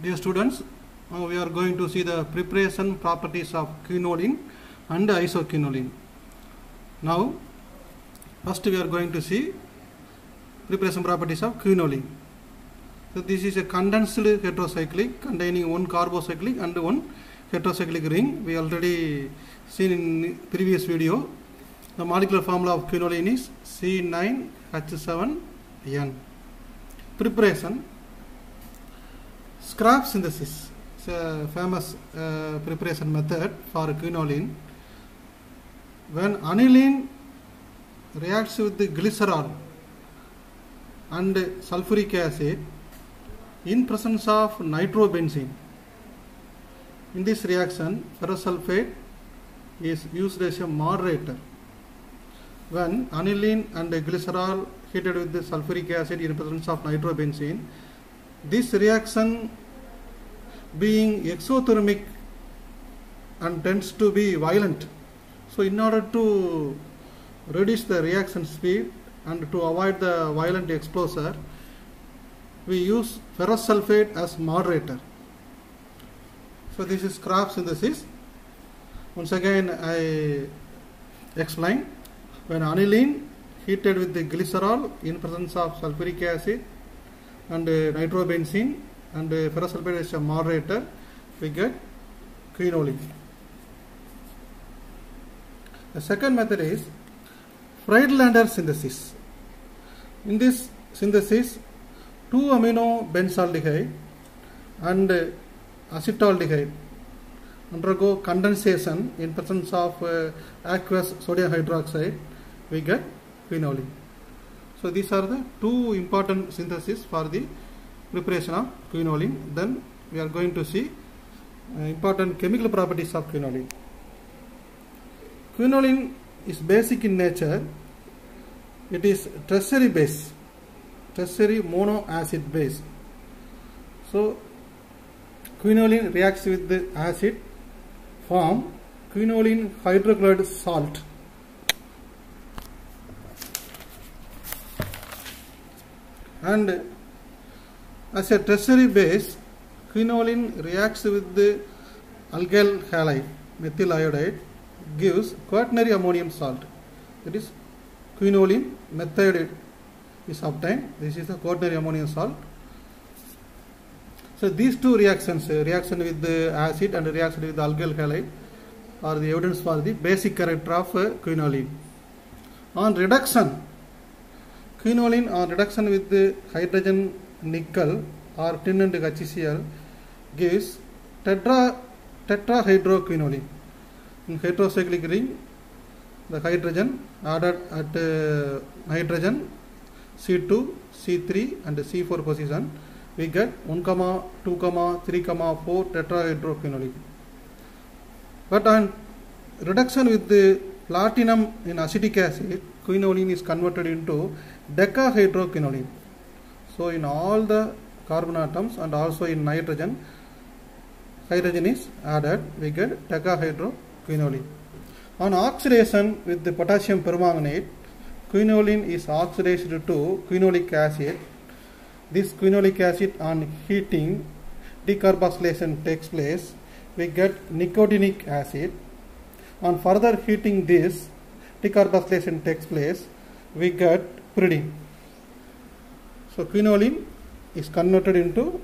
Dear students, we are going to see the preparation properties of quinoline and isoquinoline. Now, first we are going to see preparation properties of quinoline. So, this is a condensed heterocyclic containing one carbocyclic and one heterocyclic ring. We already seen in previous video. The molecular formula of quinoline is C9H7N. Preparation. Scrap synthesis is a famous preparation method for quinoline. When aniline reacts with the glycerol and sulfuric acid in presence of nitrobenzene, in this reaction ferrous sulfate is used as a moderator. When aniline and glycerol heated with the sulfuric acid in presence of nitrobenzene, this reaction being exothermic and tends to be violent. So in order to reduce the reaction speed and to avoid the violent exposure, we use ferrous sulfate as moderator. So this is Scrap synthesis. Once again I explain. When aniline heated with the glycerol in presence of sulfuric acid and nitrobenzene and ferrous sulfate as a moderator, we get quinoline. The second method is Friedlander synthesis. In this synthesis, 2-amino benzaldehyde and acetaldehyde undergo condensation in presence of aqueous sodium hydroxide, we get quinoline. So these are the two important syntheses for the preparation of quinoline. Then we are going to see important chemical properties of quinoline. Quinoline is basic in nature. It is tertiary base, tertiary monoacid base. So quinoline reacts with the acid, form quinoline hydrochloride salt. And as a tertiary base, quinoline reacts with the alkyl halide, methyl iodide, gives quaternary ammonium salt. That is, quinoline methionine is obtained. This is the quaternary ammonium salt. So these two reactions, reaction with the acid and reaction with the alkyl halide, are the evidence for the basic character of quinoline. On reduction, quinoline on reduction with the hydrogen nickel or tin and HCl gives tetrahydroquinoline. In heterocyclic ring, the hydrogen added at nitrogen C2, C3 and C4 position, we get 1, 2, 3, 4 tetrahydroquinoline. But on reduction with the platinum in acetic acid, quinoline is converted into decahydroquinoline. So in all the carbon atoms and also in nitrogen, hydrogen is added, we get decahydroquinoline. On oxidation with the potassium permanganate, quinoline is oxidized to quinolic acid. This quinolic acid on heating, decarboxylation takes place, we get nicotinic acid. On further heating this, decarboxylation takes place, we get pyridine. So quinoline is converted into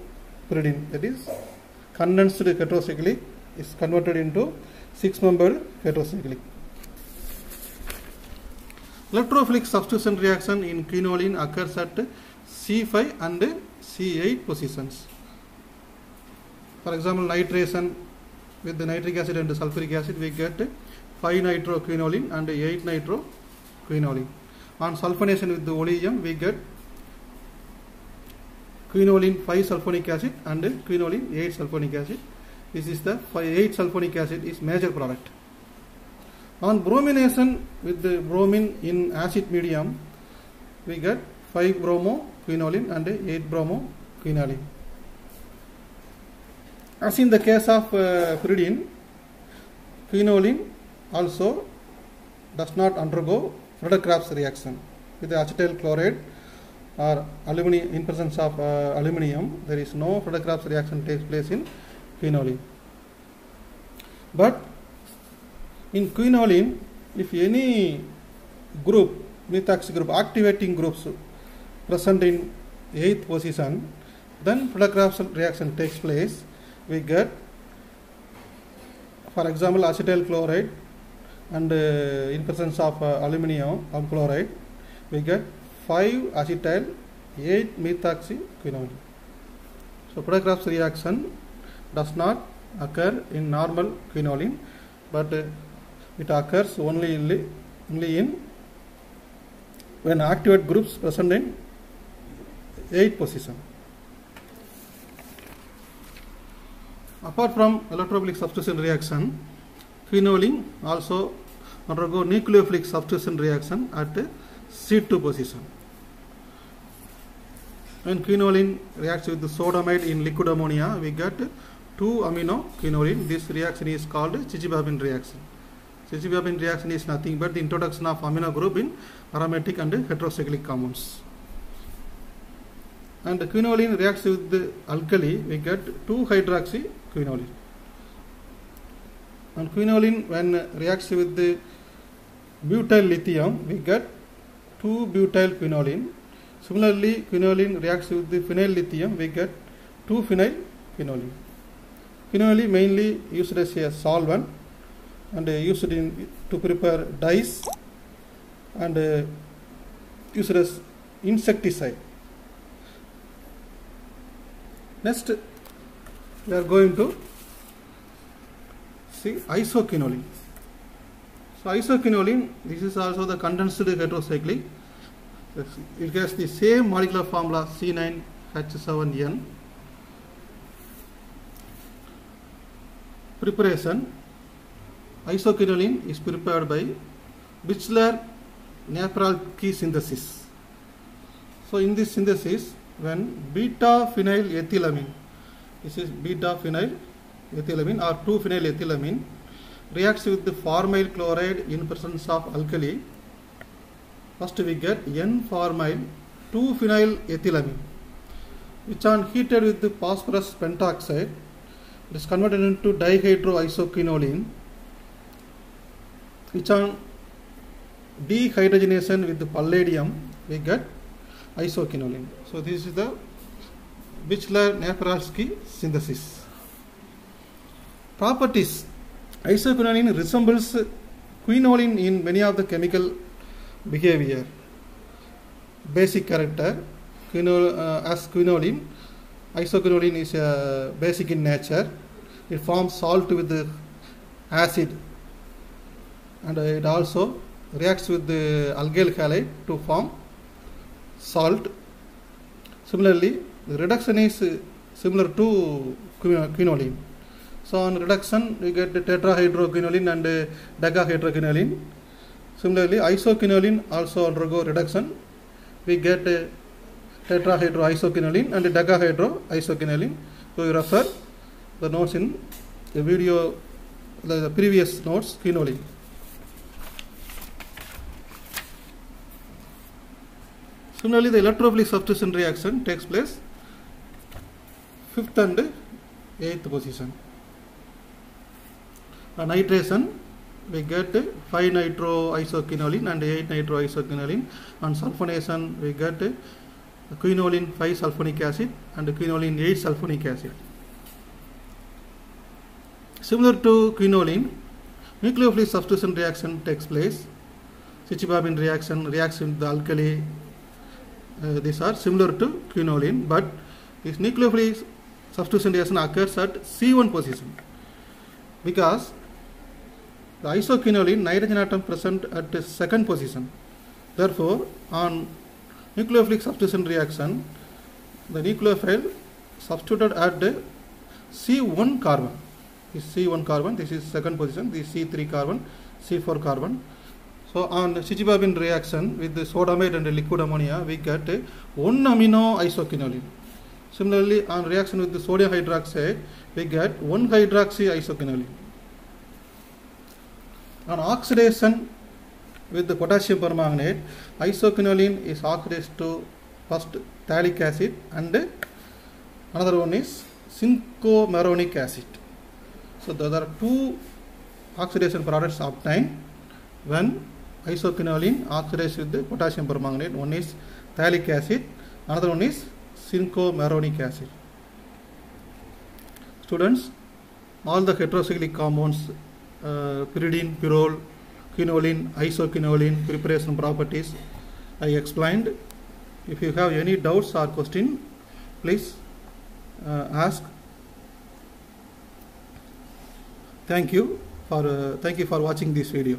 pyridine, that is condensed heterocyclic is converted into 6-membered heterocyclic. Electrophilic substitution reaction in quinoline occurs at C5 and C8 positions. For example, nitration with the nitric acid and the sulfuric acid, we get 5-nitroquinoline and 8-nitroquinoline. On sulfonation with the oleum, we get quinoline 5-sulfonic acid and quinoline 8-sulfonic acid. This is the 8-sulfonic acid is major product. On bromination with the bromine in acid medium, we get 5-bromoquinoline and 8-bromoquinoline. As in the case of pyridine, quinoline also does not undergo Friedel-Crafts reaction with the acetyl chloride or aluminum, in presence of aluminium, there is no Friedel-Crafts reaction takes place in quinoline. But in quinoline, if any group, methoxy group, activating groups present in 8th position, then Friedel-Crafts reaction takes place. We get, for example, acetyl chloride, and in presence of aluminium chloride, we get 5 acetyl, 8 methoxy quinoline. So Friedel-Crafts reaction does not occur in normal quinoline, but it occurs only in when activate groups present in 8th position. Apart from electrophilic substitution reaction, quinoline also undergo nucleophilic substitution reaction at C2 position. When quinoline reacts with the sodamide in liquid ammonia, we get 2-amino quinoline. This reaction is called Chichi-Babin reaction. Chichi-Babin reaction is nothing but the introduction of amino group in aromatic and heterocyclic compounds. And the quinoline reacts with the alkali, we get 2-hydroxy quinoline. And quinoline, when reacts with the butyl lithium, we get 2-butyl quinoline. Similarly, quinoline reacts with the phenyl lithium, we get 2-phenyl quinoline. Quinoline mainly used as a solvent and used to prepare dyes and used as insecticide. Next, we are going to see isoquinoline. So isoquinoline, this is also the condensed heterocyclic. It has the same molecular formula C9H7N. Preparation: isoquinoline is prepared by Bichler-Naparolsky synthesis. So in this synthesis, when beta-phenylethylamine, this is beta-phenylethylamine or 2-phenylethylamine, reacts with the formyl chloride in presence of alkali, first we get N-formyl 2-phenylethylamine, which on heated with the phosphorus pentoxide, it is converted into dihydroisoquinoline, which on dehydrogenation with the palladium, we get isoquinoline. So this is the Bichler-Naparolsky synthesis. Properties: isoquinoline resembles quinoline in many of the chemical behavior. Basic character: as quinoline, isoquinoline is basic in nature. It forms salt with the acid, and it also reacts with the alkyl halide to form salt. Similarly, the reduction is similar to quinoline. So on reduction, we get tetrahydroquinoline and decahydroquinoline. Similarly, isoquinoline also undergo reduction. We get tetrahydroisoquinoline and decahydroisoquinoline. So you refer the notes in the video, the previous notes, quinoline. Similarly, the electrophilic substitution reaction takes place 5th and 8th position. On nitration, we get 5-nitroisoquinoline and 8-nitroisoquinoline. On sulfonation, we get quinoline 5-sulfonic acid and quinoline 8-sulfonic acid. Similar to quinoline, nucleophilic substitution reaction takes place. Chichi-Babin reaction reacts with the alkali. These are similar to quinoline, but this nucleophilic substitution reaction occurs at C1 position because the isoquinoline nitrogen atom present at the 2nd position. Therefore, on nucleophilic substitution reaction, the nucleophile substituted at the C1 carbon. This C1 carbon, this is 2nd position, this C3 carbon, C4 carbon. So on Chichi-Babin reaction with the sodamide and the liquid ammonia, we get 1-amino isoquinoline. Similarly, on reaction with the sodium hydroxide, we get 1-hydroxy isoquinoline. On oxidation with the potassium permanganate, isoquinoline is oxidized to first phthalic acid, and another one is cinchomaronic acid. So there are two oxidation products obtained when isoquinoline oxidized with the potassium permanganate. One is phthalic acid, another one is cinchomaronic acid. Students, all the heterocyclic compounds, pyridine, pyrrole, quinoline, isoquinoline, preparation properties I explained. If you have any doubts or question, please ask. Thank you for watching this video.